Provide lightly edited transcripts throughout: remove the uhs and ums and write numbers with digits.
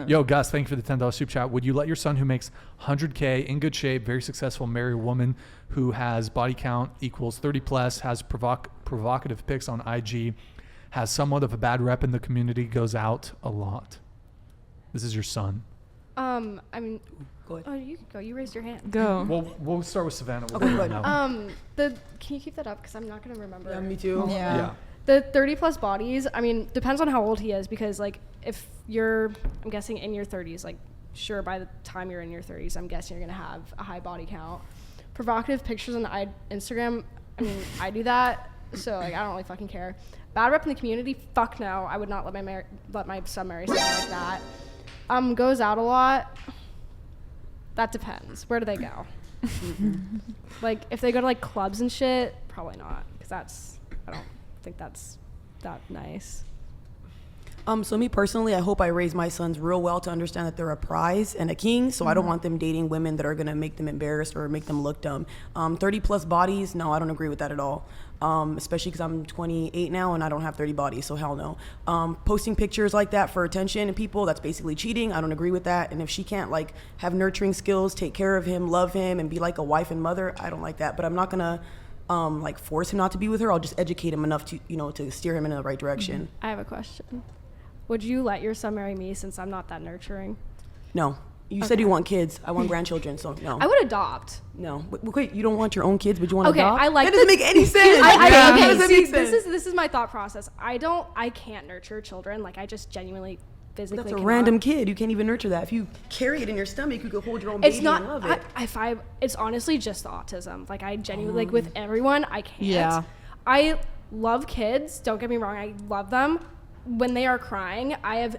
Yo, Gus, thank you for the $10 super chat. Would you let your son who makes 100K, in good shape, very successful, marry a woman who has body count equals 30 plus, has provocative pics on IG, has somewhat of a bad rep in the community, goes out a lot? This is your son. I mean, go ahead. Oh, you can go. You raised your hand. Go. Well, we'll start with Savannah. Okay, go ahead. Can you keep that up? Because I'm not gonna remember. Yeah, me too. Yeah. The 30 plus bodies. I mean, depends on how old he is. Because like, if you're, I'm guessing in your 30s, like, sure, by the time you're in your 30s, I'm guessing you're gonna have a high body count. Provocative pictures on Instagram. I mean, I do that, so like, I don't really fucking care. Bad rep in the community. Fuck no. I would not let my son marry someone like that. Goes out a lot. That depends. Where do they go? Like, if they go to like clubs and shit, probably not, because I don't think that's that nice. So me personally, I hope I raise my sons real well to understand that they're a prize and a king. So I don't want them dating women that are gonna make them embarrassed or make them look dumb. 30 plus bodies, no, I don't agree with that at all. Especially because I'm 28 now and I don't have 30 bodies, so hell no. Posting pictures like that for attention and people, that's basically cheating. I don't agree with that. And if she can't like have nurturing skills, take care of him, love him, and be like a wife and mother, I don't like that. But I'm not gonna like force him not to be with her. I'll just educate him enough to, to steer him in the right direction. I have a question. Would you let your son marry me since I'm not that nurturing? No. You said you want kids. I want grandchildren, so no. I would adopt. No. Wait, you don't want your own kids, but you want to adopt? I like that. Doesn't make any sense. How does that make sense? This is my thought process. I can't nurture children. Like, I just genuinely physically That's a cannot. random kid. You can't even nurture that. If you carry it in your stomach, you could hold your own baby It's not, and love it. it's honestly just autism. Like, I genuinely, like with everyone, I can't. Yeah. I love kids. Don't get me wrong. I love them. When they are crying, I have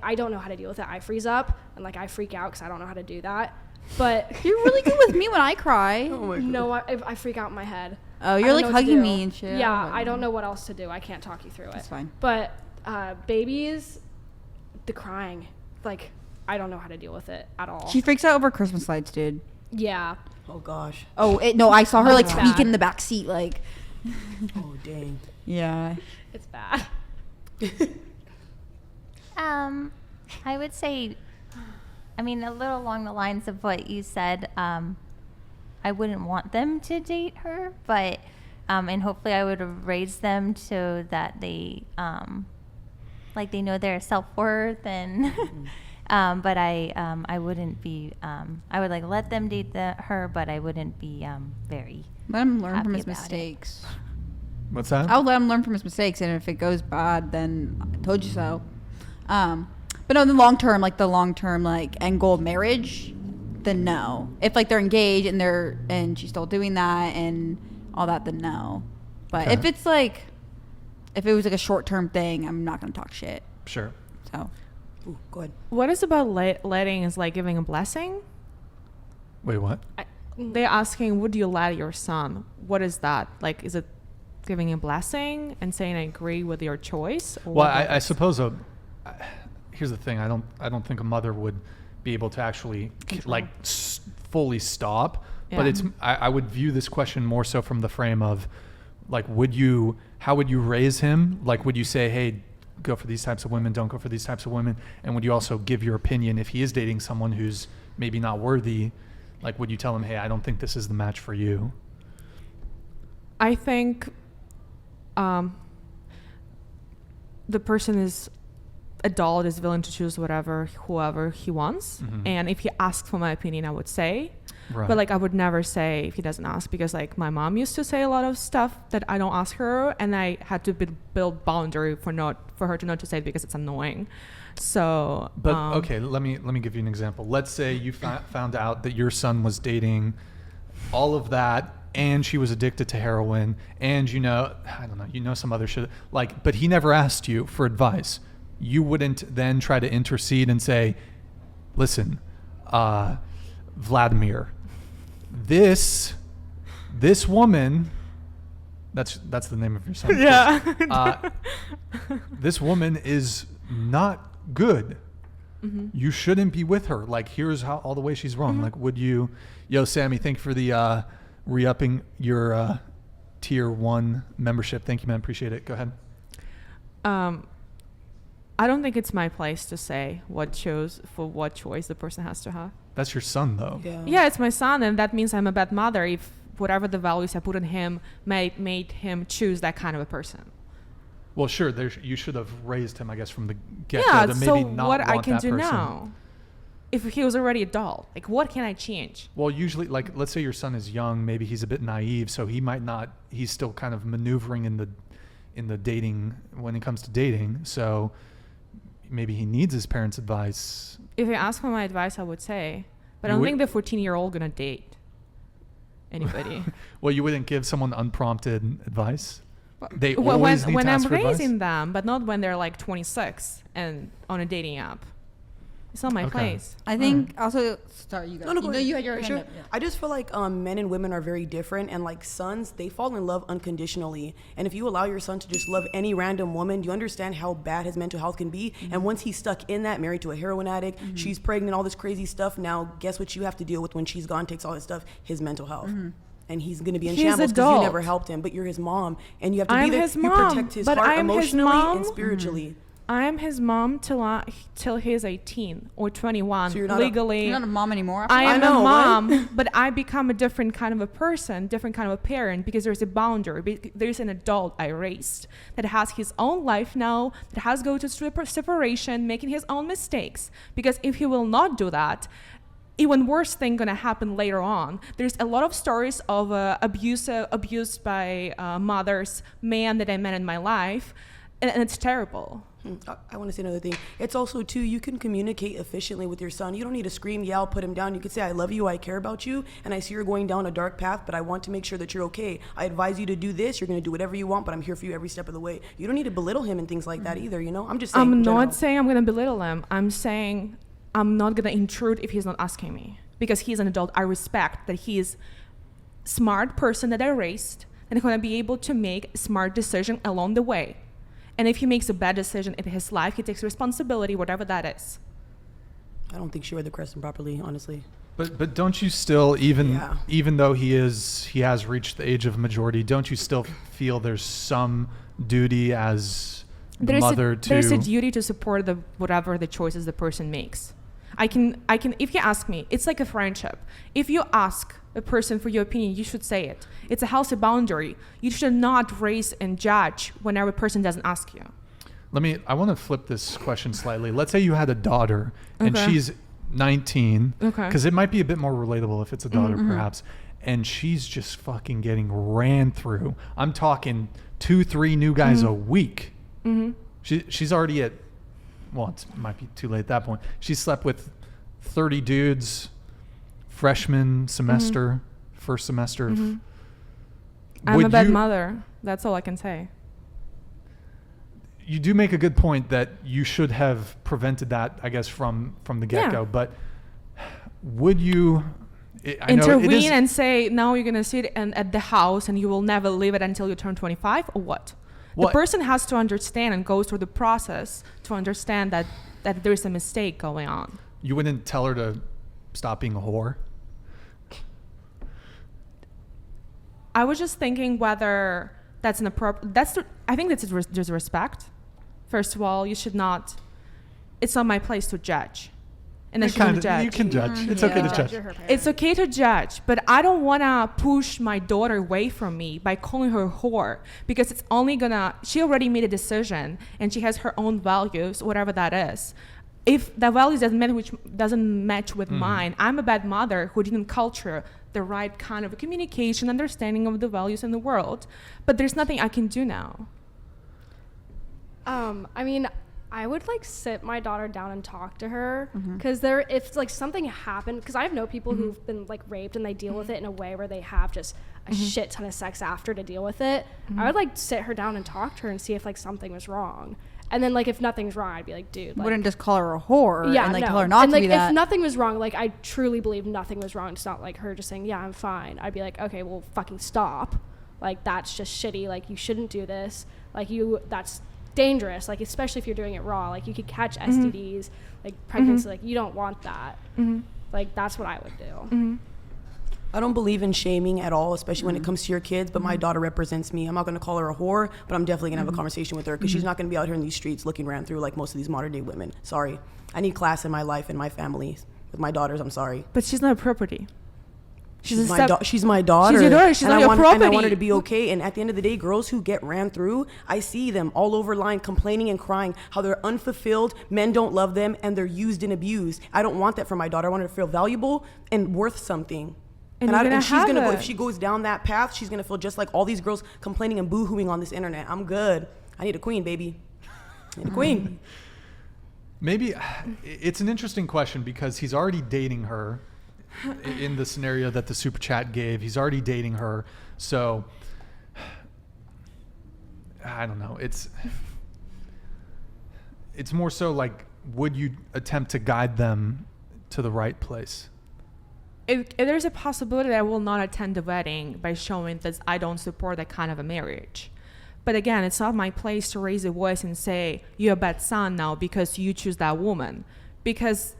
I don't know how to deal with it. I freeze up and like I freak out because I don't know how to do that. But You're really good with me when I cry. Oh my God. no, I freak out in my head. Oh, you're like hugging me and shit. Yeah, I don't know what else to do. I can't talk you through it. That's fine. But babies, the crying, like, I don't know how to deal with it at all. She freaks out over Christmas lights, dude. Yeah. Oh, gosh. Oh, no, I saw her like It's tweak bad. in the back seat, like. Oh, dang. Yeah. It's bad. I would say, I mean, a little along the lines of what you said. I wouldn't want them to date her, but and hopefully I would have raised them so that they like they know their self-worth and but I wouldn't be I would like let them date her, but I wouldn't be very Let him learn from happy his about it. mistakes. What's that? I'll let him learn from his mistakes, and if it goes bad, then I told you so. But on the long term, like end goal of marriage, then no. If like they're engaged and she's still doing that and all that, then no. But Okay. if it was like a short term thing, I'm not gonna talk shit. Sure. So Ooh, go ahead. What is about letting is like giving a blessing? Wait, what? They're asking, would you let your son? What is that? Like, is it giving a blessing and saying I agree with your choice? Or Well, what I is- suppose here's the thing. I don't think a mother would be able to actually like fully stop. Yeah. But I would view this question more so from the frame of like, how would you raise him? Like, would you say, hey, go for these types of women, don't go for these types of women? And would you also give your opinion if he is dating someone who's maybe not worthy? Like, would you tell him, hey, I don't think this is the match for you? I think the person is adult, is willing to choose whoever he wants. Mhm. And if he asks for my opinion, I would say. Right. But like I would never say if he doesn't ask, because like my mom used to say a lot of stuff that I don't ask her, and I had to build boundary for her to not to say it because it's annoying. So But okay, let me give you an example. Let's say you found out that your son was dating all of that, and she was addicted to heroin, and I don't know, some other shit. Like, but he never asked you for advice. You wouldn't then try to intercede and say, "Listen, Vladimir, this woman." That's the name of your son. yeah. This woman is not good. Mm-hmm. You shouldn't be with her. Like, here's how all the way she's wrong. Mm-hmm. Like, would you, Sammy, thank you for the re-upping your tier 1 membership. Thank you, man. Appreciate it. Go ahead. I don't think it's my place to say what choice the person has to have. That's your son, though. Yeah, it's my son, and that means I'm a bad mother if whatever the values I put on him made him choose that kind of a person. Well, sure. You should have raised him, I guess, from the get-go Yeah, to maybe so not what want I can that do person. now, if he was already adult, like what can I change? Well, usually, like, let's say your son is young, maybe he's a bit naive, so he might not. He's still kind of maneuvering in the dating when it comes to dating. So maybe he needs his parents' advice. If you ask for my advice, I would say, but I You don't would- think the 14-year-old gonna date anybody. Well, you wouldn't give someone unprompted advice. They Well, always need when to I'm ask for advice? raising them, but not when they're like 26 and on a dating app. It's not my Okay. place. I think also. Sorry, you guys. No, no, you go know ahead. you had your Sure. hand up. Yeah. I just feel like men and women are very different, and like sons, they fall in love unconditionally. And if you allow your son to just love any random woman, do you understand how bad his mental health can be? And once he's stuck in that, married to a heroin addict, she's pregnant, all this crazy stuff. Now, guess what you have to deal with when she's gone? Takes all this stuff, his mental health. And he's gonna be in He's shambles because you adult. never helped him. But you're his mom, and you have to I'm be there. his You mom, protect his but heart I'm his emotionally mom. and spiritually. I am his mom till he's 18 or 21 So you're not a- legally. You're not a mom anymore. after I that? am know, a right? mom, but I become a different kind of a person, different kind of a parent because there's a boundary. There's an adult I raised that has his own life now, that has go to separation, making his own mistakes. Because if he will not do that, even worse thing gonna happen later on. There's a lot of stories of abused by mothers, man that I met in my life, and it's terrible. I want to say another thing. It's also too, you can communicate efficiently with your son. You don't need to scream, yell, put him down. You could say, I love you, I care about you, and I see you're going down a dark path, but I want to make sure that you're okay. I advise you to do this. You're going to do whatever you want, but I'm here for you every step of the way. You don't need to belittle him and things like that either, you know? I'm just saying. I'm in not general. saying I'm gonna belittle him. I'm saying I'm not gonna intrude if he's not asking me because he's an adult. I respect that he is smart person that I raised and gonna be able to make a smart decision along the way. And if he makes a bad decision in his life, he takes responsibility, whatever that is. I don't think she read the question properly, honestly. But don't you still, even Yeah. even though he has reached the age of majority, don't you still feel there's some duty as the mother to? There's a duty to support whatever the choices the person makes. I can if you ask me, it's like a friendship. If you ask a person for your opinion, you should say it. It's a healthy boundary. You should not raise and judge whenever a person doesn't ask you. I want to flip this question slightly. Let's say you had a daughter and Okay. she's 19. Okay. Because it might be a bit more relatable if it's a daughter, perhaps. And she's just fucking getting ran through. I'm talking 2-3 new guys a week. She's already at, well, it might be too late at that point. She slept with 30 dudes, freshman semester, first semester. I'm Would a bad you- mother. That's all I can say. You do make a good point that you should have prevented that, I guess, from the get-go. Yeah. But would you I know it Intervene is- and say, now you're going to sit at the house and you will never leave it until you turn 25 or what? Well, The person has to understand and go through the process to understand that there's a mistake going on. You wouldn't tell her to stop being a whore? I was just thinking whether that's an appropriate. I think that's there's respect. First of all, you should not. It's not my place to judge, and I shouldn't judge. You can judge. It's Yeah. okay to judge. You're her parent. It's okay to judge, but I don't want to push my daughter away from me by calling her a whore because it's only gonna. She already made a decision and she has her own values, whatever that is. If the values doesn't match with mine, I'm a bad mother who didn't culture the right kind of communication, understanding of the values in the world. But there's nothing I can do now. I mean, I would like sit my daughter down and talk to her Mm-hmm. because if like something happened, because I know people who've been like raped and they deal with it in a way where they have just a Mm-hmm. shit ton of sex after to deal with it. I would like sit her down and talk to her and see if like something was wrong. And then like if nothing's wrong, I'd be like, dude, like, Wouldn't just call her a whore yeah, and like no. tell her not and, to like, be that. If nothing was wrong, like I truly believe nothing was wrong. It's not like her just saying, yeah, I'm fine. I'd be like, okay, well, fucking stop. Like that's just shitty. Like you shouldn't do this. Like that's dangerous. Like especially if you're doing it raw. Like you could catch STDs, like pregnancy. Like you don't want that. Like that's what I would do. I don't believe in shaming at all, especially when it comes to your kids, but my daughter represents me. I'm not going to call her a whore, but I'm definitely going to have a conversation with her because she's not going to be out here in these streets looking ran through like most of these modern day women. Sorry. I need class in my life and my family. With my daughters, I'm sorry. But she's not a property. She's my daughter. She's your daughter. She's not your property. And I want her to be okay. And at the end of the day, girls who get ran through, I see them all over line complaining and crying how they're unfulfilled, men don't love them, and they're used and abused. I don't want that for my daughter. I want her to feel valuable and worth something. And she's gonna go, if she goes down that path, she's gonna feel just like all these girls complaining and boo-hooing on this internet. I'm good. I need a queen, baby. I need a queen. Maybe it's an interesting question because he's already dating her in the scenario that the super chat gave. He's already dating her. So I don't know. It's more so like, would you attempt to guide them to the right place? If there's a possibility that I will not attend the wedding by showing that I don't support that kind of a marriage. But again, it's not my place to raise a voice and say, you're a bad son now because you choose that woman. Because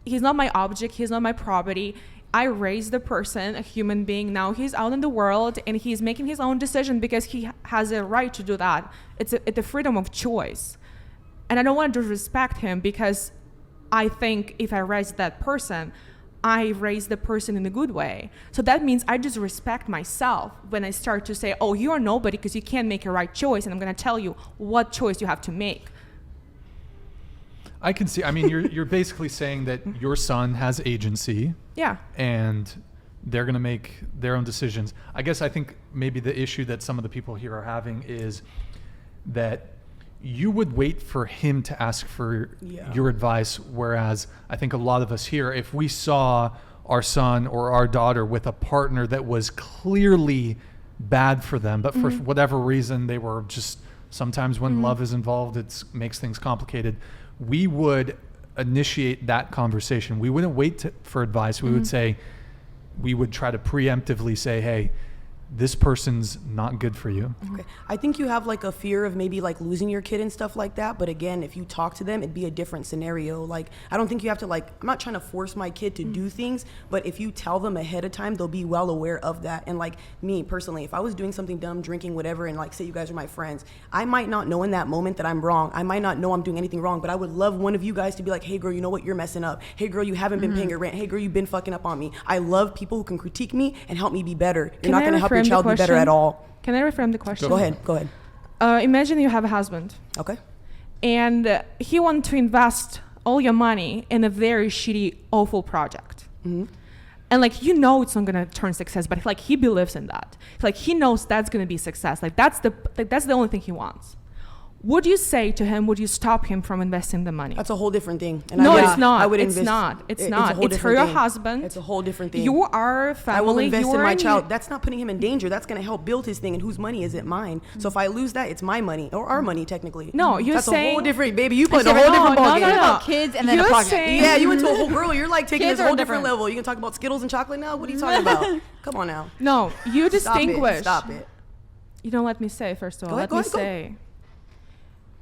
he's not my object, he's not my property. I raised the person, a human being. Now he's out in the world and he's making his own decision because he has a right to do that. It's a freedom of choice. And I don't want to disrespect him because I think if I raise that person, I raise the person in a good way. So that means I just respect myself when I start to say, oh, you are nobody because you can't make a right choice, and I'm going to tell you what choice you have to make. I can see. I mean, you're basically saying that your son has agency. Yeah. And they're going to make their own decisions. I guess I think maybe the issue that some of the people here are having is that you would wait for him to ask for your advice, whereas I think a lot of us here, if we saw our son or our daughter with a partner that was clearly bad for them, but for whatever reason they were just, sometimes when love is involved, it makes things complicated, we would initiate that conversation. We wouldn't wait for advice. We would say, we would try to preemptively say, hey, this person's not good for you. Okay. I think you have like a fear of maybe like losing your kid and stuff like that. But again, if you talk to them, it'd be a different scenario. Like, I don't think you have to like, I'm not trying to force my kid to do things, but if you tell them ahead of time, they'll be well aware of that. And like me personally, if I was doing something dumb, drinking, whatever, and like say you guys are my friends, I might not know in that moment that I'm wrong. I might not know I'm doing anything wrong, but I would love one of you guys to be like, hey girl, you know what? You're messing up. Hey girl, you haven't been paying your rent. Hey girl, you've been fucking up on me. I love people who can critique me and help me be better. You're not going to help your child be better at all. Can I reframe the question? Go ahead. Imagine you have a husband. Okay. And he wants to invest all your money in a very shitty, awful project. And like, you know, it's not going to turn success, but like he believes in that. Like he knows that's going to be success. Like that's the only thing he wants. Would you say to him, would you stop him from investing the money? That's a whole different thing. And no, it's not. It's not. It's for your husband. It's a whole different thing. You are family. I will invest in my child. That's not putting him in danger. That's going to help build his thing. And whose money is it? Mine. So if I lose that, it's my money or our money technically. No, you're that's saying. That's a whole different, baby. You put a whole different ballgame. No. About kids and then a project. Yeah, you went to a whole girl. You're like taking this whole different level. You can talk about Skittles and chocolate now? What are you talking about? Come on now. No, you distinguish. Stop it. You don't let me say, first of all. Let me say.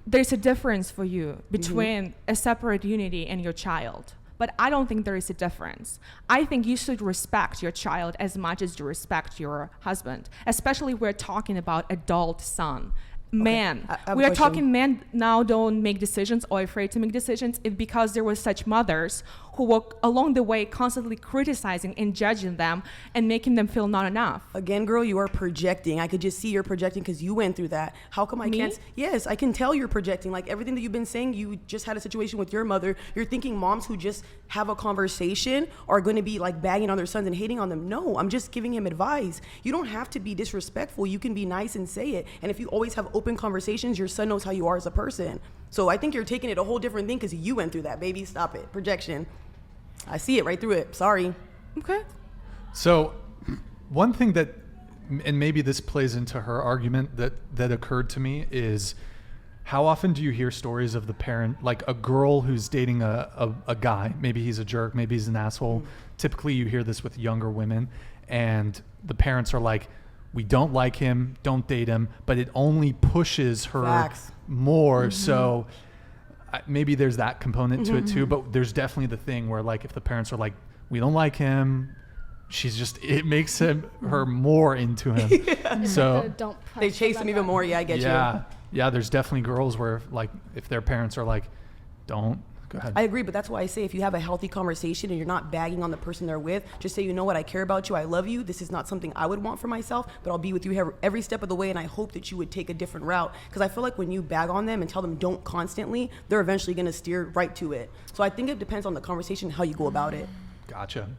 There's a difference for you between a separate unity and your child. But I don't think there is a difference. I think you should respect your child as much as you respect your husband, especially we're talking about adult son. Man, we are talking men now don't make decisions or afraid to make decisions. It's because there were such mothers who were along the way constantly criticizing and judging them and making them feel not enough. Again, girl, you are projecting. I could just see you're projecting because you went through that. How come I can't? Yes, I can tell you're projecting. Like everything that you've been saying, you just had a situation with your mother. You're thinking moms who just have a conversation are going to be like bagging on their sons and hating on them. No, I'm just giving him advice. You don't have to be disrespectful. You can be nice and say it. And if you always have open conversations, your son knows how you are as a person. So I think you're taking it a whole different thing because you went through that, baby. Stop it. Projection. I see it right through it. Sorry. Okay. So one thing that, and maybe this plays into her argument that occurred to me, is how often do you hear stories of the parent, like a girl who's dating a guy, maybe he's a jerk, maybe he's an asshole. Typically you hear this with younger women, and the parents are like, we don't like him, don't date him, but it only pushes her more. So maybe there's that component to it too, but there's definitely the thing where like if the parents are like, we don't like him, it makes her more into him. So don't They press chase them him at even that more. point. Yeah, I get you. yeah, there's definitely girls where like if their parents are like, don't go ahead. I agree, but that's why I say if you have a healthy conversation and you're not bagging on the person they're with, just say, you know what, I care about you, I love you. This is not something I would want for myself, but I'll be with you every step of the way, and I hope that you would take a different route. Because I feel like when you bag on them and tell them don't constantly, they're eventually going to steer right to it. So I think it depends on the conversation, how you go about it. Gotcha.